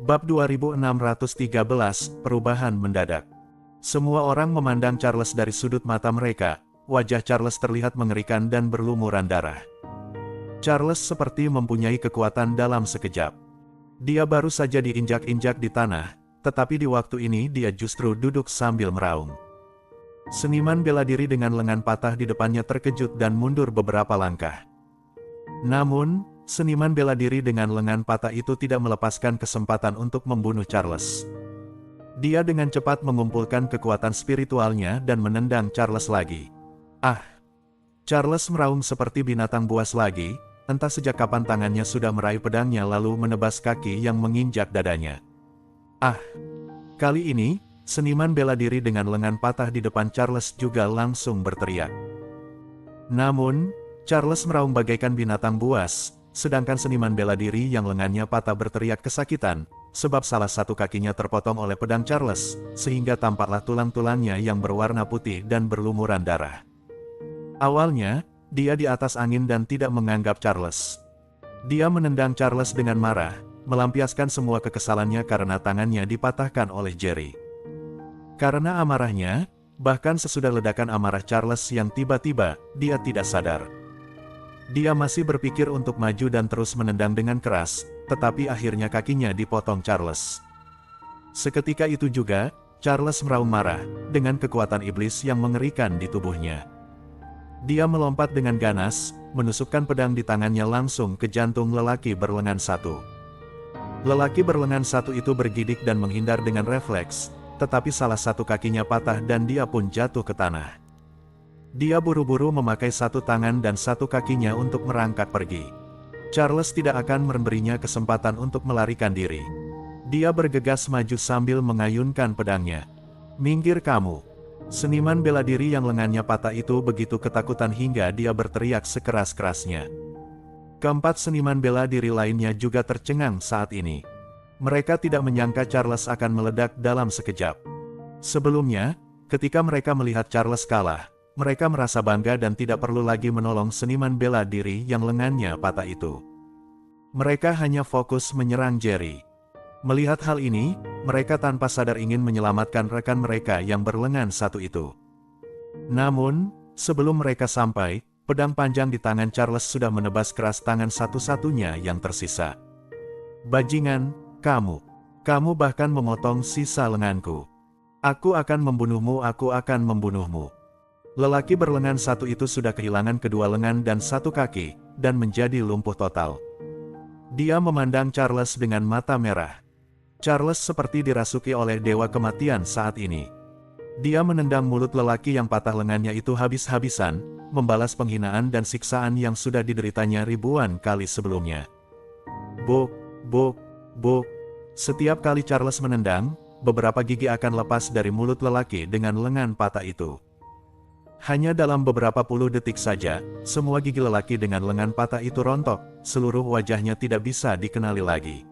Bab 2613, Perubahan Mendadak. Semua orang memandang Charles dari sudut mata mereka. Wajah Charles terlihat mengerikan dan berlumuran darah. Charles seperti mempunyai kekuatan dalam sekejap. Dia baru saja diinjak-injak di tanah, tetapi di waktu ini dia justru duduk sambil meraung. Seniman bela diri dengan lengan patah di depannya terkejut dan mundur beberapa langkah. Namun, seniman bela diri dengan lengan patah itu tidak melepaskan kesempatan untuk membunuh Charles. Dia dengan cepat mengumpulkan kekuatan spiritualnya dan menendang Charles lagi. Ah! Charles meraung seperti binatang buas lagi, entah sejak kapan tangannya sudah meraih pedangnya lalu menebas kaki yang menginjak dadanya. Ah! Kali ini, seniman bela diri dengan lengan patah di depan Charles juga langsung berteriak. Namun, Charles meraung bagaikan binatang buas, sedangkan seniman bela diri yang lengannya patah berteriak kesakitan, sebab salah satu kakinya terpotong oleh pedang Charles, sehingga tampaklah tulang-tulangnya yang berwarna putih dan berlumuran darah. Awalnya, dia di atas angin dan tidak menganggap Charles. Dia menendang Charles dengan marah, melampiaskan semua kekesalannya karena tangannya dipatahkan oleh Jerry. Karena amarahnya, bahkan sesudah ledakan amarah Charles yang tiba-tiba, dia tidak sadar. Dia masih berpikir untuk maju dan terus menendang dengan keras, tetapi akhirnya kakinya dipotong Charles. Seketika itu juga, Charles meraung marah, dengan kekuatan iblis yang mengerikan di tubuhnya. Dia melompat dengan ganas, menusukkan pedang di tangannya langsung ke jantung lelaki berlengan satu. Lelaki berlengan satu itu bergidik dan menghindar dengan refleks, tetapi salah satu kakinya patah dan dia pun jatuh ke tanah. Dia buru-buru memakai satu tangan dan satu kakinya untuk merangkak pergi. Charles tidak akan memberinya kesempatan untuk melarikan diri. Dia bergegas maju sambil mengayunkan pedangnya. "Minggir kamu!" Seniman bela diri yang lengannya patah itu begitu ketakutan hingga dia berteriak sekeras-kerasnya. Keempat seniman bela diri lainnya juga tercengang saat ini. Mereka tidak menyangka Charles akan meledak dalam sekejap. Sebelumnya, ketika mereka melihat Charles kalah, mereka merasa bangga dan tidak perlu lagi menolong seniman bela diri yang lengannya patah itu. Mereka hanya fokus menyerang Jerry. Melihat hal ini, mereka tanpa sadar ingin menyelamatkan rekan mereka yang berlengan satu itu. Namun, sebelum mereka sampai, pedang panjang di tangan Charles sudah menebas keras tangan satu-satunya yang tersisa. "Bajingan, kamu bahkan memotong sisa lenganku. Aku akan membunuhmu, aku akan membunuhmu." Lelaki berlengan satu itu sudah kehilangan kedua lengan dan satu kaki, dan menjadi lumpuh total. Dia memandang Charles dengan mata merah. Charles seperti dirasuki oleh dewa kematian saat ini. Dia menendang mulut lelaki yang patah lengannya itu habis-habisan, membalas penghinaan dan siksaan yang sudah dideritanya ribuan kali sebelumnya. Buk, buk, buk. Setiap kali Charles menendang, beberapa gigi akan lepas dari mulut lelaki dengan lengan patah itu. Hanya dalam beberapa puluh detik saja, semua gigi lelaki dengan lengan patah itu rontok, seluruh wajahnya tidak bisa dikenali lagi.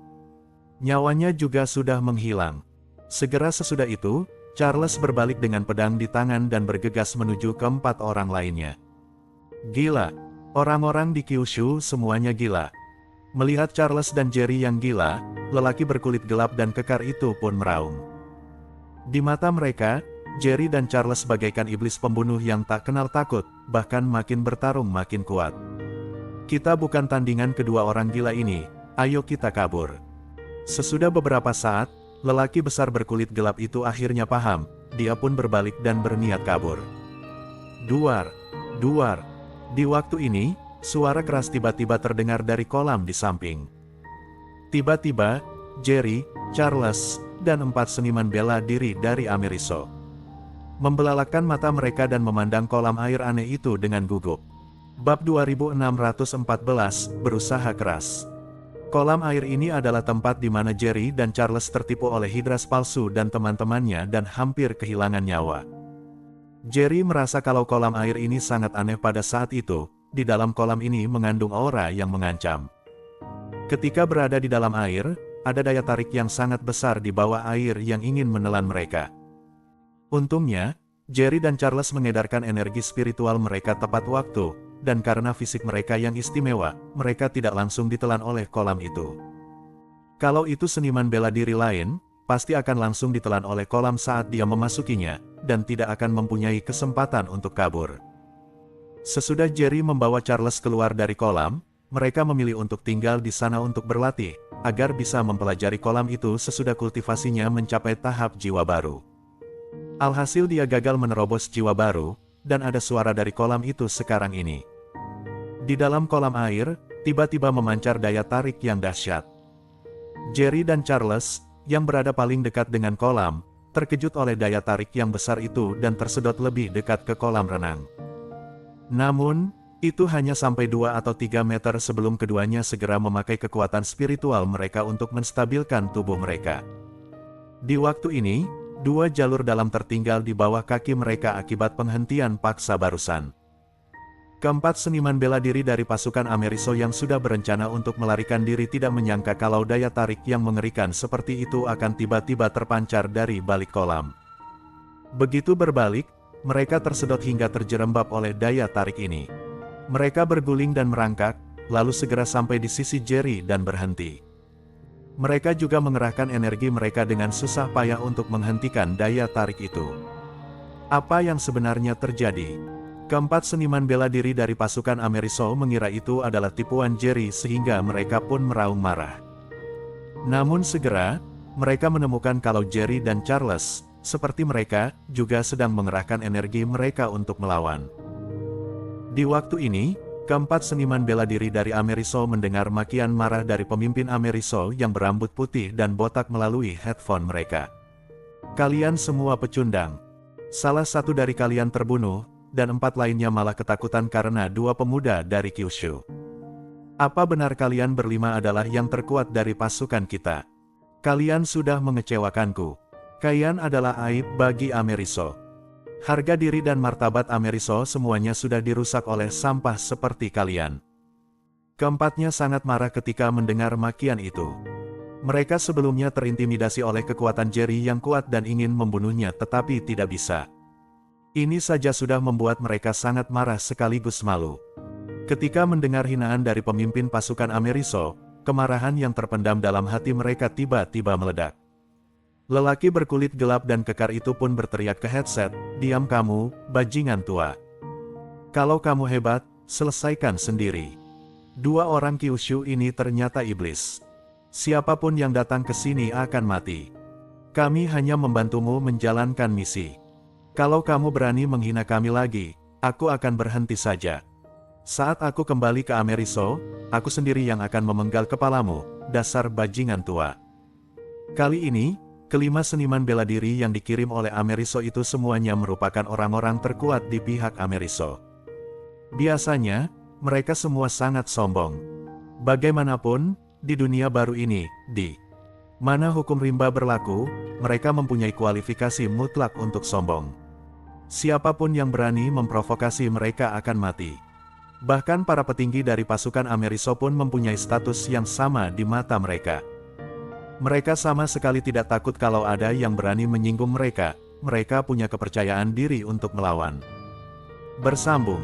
Nyawanya juga sudah menghilang. Segera sesudah itu, Charles berbalik dengan pedang di tangan dan bergegas menuju keempat orang lainnya. Gila! Orang-orang di Kyushu semuanya gila. Melihat Charles dan Jerry yang gila, lelaki berkulit gelap dan kekar itu pun meraung. Di mata mereka, Jerry dan Charles bagaikan iblis pembunuh yang tak kenal takut, bahkan makin bertarung makin kuat. "Kita bukan tandingan kedua orang gila ini, ayo kita kabur." Sesudah beberapa saat, lelaki besar berkulit gelap itu akhirnya paham, dia pun berbalik dan berniat kabur. Duar, duar. Di waktu ini, suara keras tiba-tiba terdengar dari kolam di samping. Tiba-tiba, Jerry, Charles, dan 4 seniman bela diri dari Ameriso membelalakan mata mereka dan memandang kolam air aneh itu dengan gugup. Bab 2614, Berusaha Keras. Kolam air ini adalah tempat di mana Jerry dan Charles tertipu oleh hidras palsu dan teman-temannya dan hampir kehilangan nyawa. Jerry merasa kalau kolam air ini sangat aneh pada saat itu, di dalam kolam ini mengandung aura yang mengancam. Ketika berada di dalam air, ada daya tarik yang sangat besar di bawah air yang ingin menelan mereka. Untungnya, Jerry dan Charles mengedarkan energi spiritual mereka tepat waktu, dan karena fisik mereka yang istimewa, mereka tidak langsung ditelan oleh kolam itu. Kalau itu seniman bela diri lain, pasti akan langsung ditelan oleh kolam saat dia memasukinya, dan tidak akan mempunyai kesempatan untuk kabur. Sesudah Jerry membawa Charles keluar dari kolam, mereka memilih untuk tinggal di sana untuk berlatih, agar bisa mempelajari kolam itu sesudah kultivasinya mencapai tahap jiwa baru. Alhasil dia gagal menerobos jiwa baru, dan ada suara dari kolam itu sekarang ini. Di dalam kolam air, tiba-tiba memancar daya tarik yang dahsyat. Jerry dan Charles, yang berada paling dekat dengan kolam, terkejut oleh daya tarik yang besar itu dan tersedot lebih dekat ke kolam renang. Namun, itu hanya sampai 2 atau 3 meter sebelum keduanya segera memakai kekuatan spiritual mereka untuk menstabilkan tubuh mereka. Di waktu ini, 2 jalur dalam tertinggal di bawah kaki mereka akibat penghentian paksa barusan. Keempat seniman bela diri dari pasukan Ameriso yang sudah berencana untuk melarikan diri tidak menyangka kalau daya tarik yang mengerikan seperti itu akan tiba-tiba terpancar dari balik kolam. Begitu berbalik, mereka tersedot hingga terjerembab oleh daya tarik ini. Mereka berguling dan merangkak, lalu segera sampai di sisi Jerry dan berhenti. Mereka juga mengerahkan energi mereka dengan susah payah untuk menghentikan daya tarik itu. Apa yang sebenarnya terjadi? Keempat seniman bela diri dari pasukan Ameriso mengira itu adalah tipuan Jerry sehingga mereka pun meraung marah. Namun segera, mereka menemukan kalau Jerry dan Charles, seperti mereka, juga sedang mengerahkan energi mereka untuk melawan. Di waktu ini, keempat seniman bela diri dari Ameriso mendengar makian marah dari pemimpin Ameriso yang berambut putih dan botak melalui headphone mereka. Kalian semua pecundang. Salah satu dari kalian terbunuh, dan 4 lainnya malah ketakutan karena 2 pemuda dari Kyushu. Apa benar kalian berlima adalah yang terkuat dari pasukan kita? Kalian sudah mengecewakanku. Kalian adalah aib bagi Ameriso. Harga diri dan martabat Ameriso semuanya sudah dirusak oleh sampah seperti kalian. Keempatnya sangat marah ketika mendengar makian itu. Mereka sebelumnya terintimidasi oleh kekuatan Jerry yang kuat dan ingin membunuhnya tetapi tidak bisa. Ini saja sudah membuat mereka sangat marah sekaligus malu. Ketika mendengar hinaan dari pemimpin pasukan Ameriso, kemarahan yang terpendam dalam hati mereka tiba-tiba meledak. Lelaki berkulit gelap dan kekar itu pun berteriak ke headset, "Diam kamu, bajingan tua. Kalau kamu hebat, selesaikan sendiri." 2 orang Kyushu ini ternyata iblis. Siapapun yang datang ke sini akan mati. Kami hanya membantumu menjalankan misi. Kalau kamu berani menghina kami lagi, aku akan berhenti saja. Saat aku kembali ke Ameriso, aku sendiri yang akan memenggal kepalamu, dasar bajingan tua. Kali ini, kelima seniman bela diri yang dikirim oleh Ameriso itu semuanya merupakan orang-orang terkuat di pihak Ameriso. Biasanya, mereka semua sangat sombong. Bagaimanapun, di dunia baru ini, di mana hukum rimba berlaku, mereka mempunyai kualifikasi mutlak untuk sombong. Siapapun yang berani memprovokasi mereka akan mati. Bahkan para petinggi dari pasukan Ameriso pun mempunyai status yang sama di mata mereka. Mereka sama sekali tidak takut kalau ada yang berani menyinggung mereka, mereka punya kepercayaan diri untuk melawan. Bersambung.